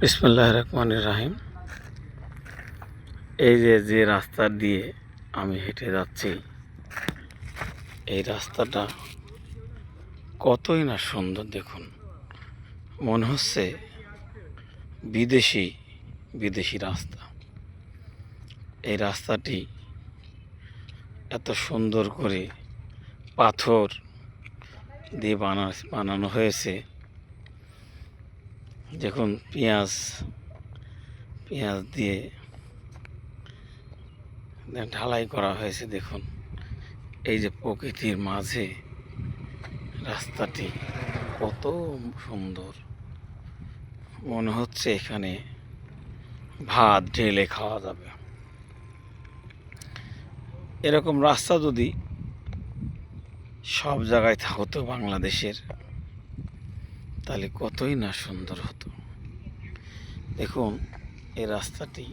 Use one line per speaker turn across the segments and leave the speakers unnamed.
বিসমিল্লাহির রহমানির রহিম। এই যে রাস্তা দিয়ে আমি হেঁটে যাচ্ছি, এই রাস্তাটা কতই না সুন্দর। দেখুন, মনে হচ্ছে বিদেশি বিদেশি রাস্তা। এই রাস্তাটি এত সুন্দর করে পাথর দিয়ে বানানো হয়েছে। দেখুন, পেঁয়াজ দিয়ে ঢালাই করা হয়েছে। দেখুন, এই যে প্রকৃতির মাঝে রাস্তাটি কত সুন্দর। মনে হচ্ছে এখানে ভাত ঢেলে খাওয়া যাবে। এরকম রাস্তা যদি সব জায়গায় হতো বাংলাদেশের, তাহলে কতই না সুন্দর হতো। দেখুন, এই রাস্তাটি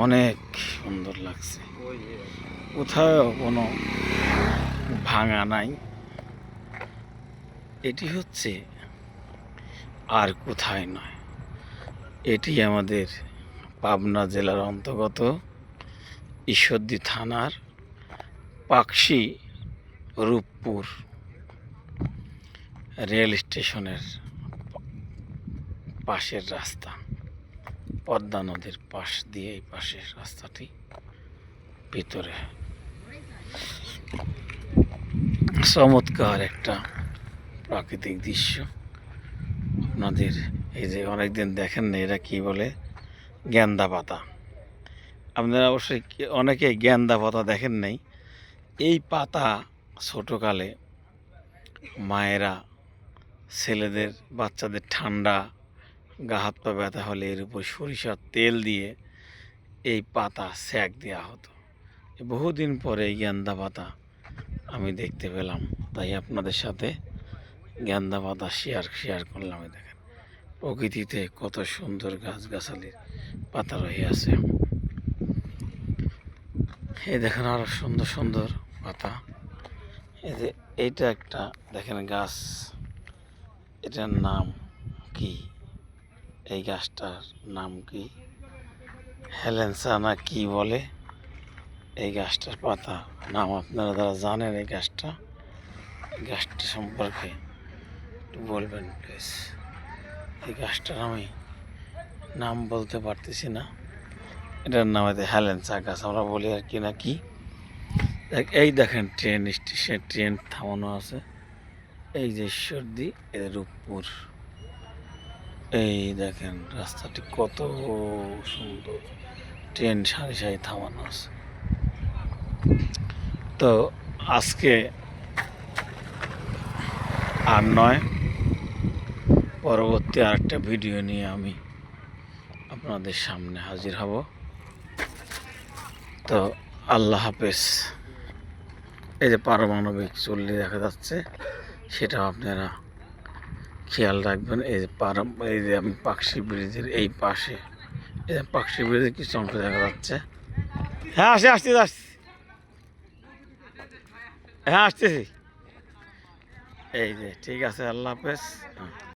অনেক সুন্দর লাগছে। কোথাও কোনো ভাঙা নাই। এটি হচ্ছে আর কোথায় নয়, এটি আমাদের পাবনা জেলার অন্তর্গত ঈশ্বরদী থানার পাকশি রূপপুর রেল স্টেশনের পাশের রাস্তা। পদ্মা নদীর পাশ দিয়ে এই পাশের রাস্তাটি ভিতরে। চমৎকার একটা প্রাকৃতিক দৃশ্য। আপনাদের এই যে অনেকদিন দেখেন না, এরা কি বলে, গেন্দা পাতা। আপনারা অবশ্যই অনেকে গেন্দা পাতা দেখেন নাই। এই পাতা ছোটোকালে মায়েরা ছেলেদের বাচ্চাদের ঠান্ডা গা হাত পা ব্যথা হলে এর উপর সরিষার তেল দিয়ে এই পাতা সেঁক দেওয়া হতো। বহুদিন পরে এই গেন্দা পাতা আমি দেখতে পেলাম, তাই আপনাদের সাথে গেন্দা পাতা শেয়ার করলাম। দেখেন, প্রকৃতিতে কত সুন্দর গাছগাছালির পাতা রয়ে আছে। এই দেখেন আরো সুন্দর সুন্দর পাতা। এই যে এইটা একটা দেখেন গাছ, এটার নাম কি? এই গাছটার নাম কি? হেলেন্সা না কি বলে? এই গাছটার পাতা নাম আপনারা যারা জানেন এই গাছটা সম্পর্কে একটু বলবেন প্লিজ। এই গাছটার আমি নাম বলতে পারতেছি না। এটার নাম হচ্ছে হেলেন্সা গাছ, আমরা বলি আর কি না কি। এই দেখেন ট্রেন স্টেশন, ট্রেন থামানো আছে। এই যে ঈশ্বরদী রূপপুর। এই দেখেন রাস্তাটি কত সুন্দর, ট্রেন সারি সারি থামানো আছে। তো আজকে আর নয়, পরবর্তী আরেকটা ভিডিও নিয়ে আমি আপনাদের সামনে হাজির হব। তো আল্লাহ হাফেজ। এই যে পারমাণবিক চুল্লি দেখা যাচ্ছে, সেটাও আপনারা খেয়াল রাখবেন। এই যে আমি পাকশি ব্রিজের এই পাশে, এই যে পাকশি ব্রিজের কিছু অংশ দেখা যাচ্ছে। হ্যাঁ, আসছি। হ্যাঁ, আসতেছি। এই যে ঠিক আছে, আল্লাহ হাফেজ।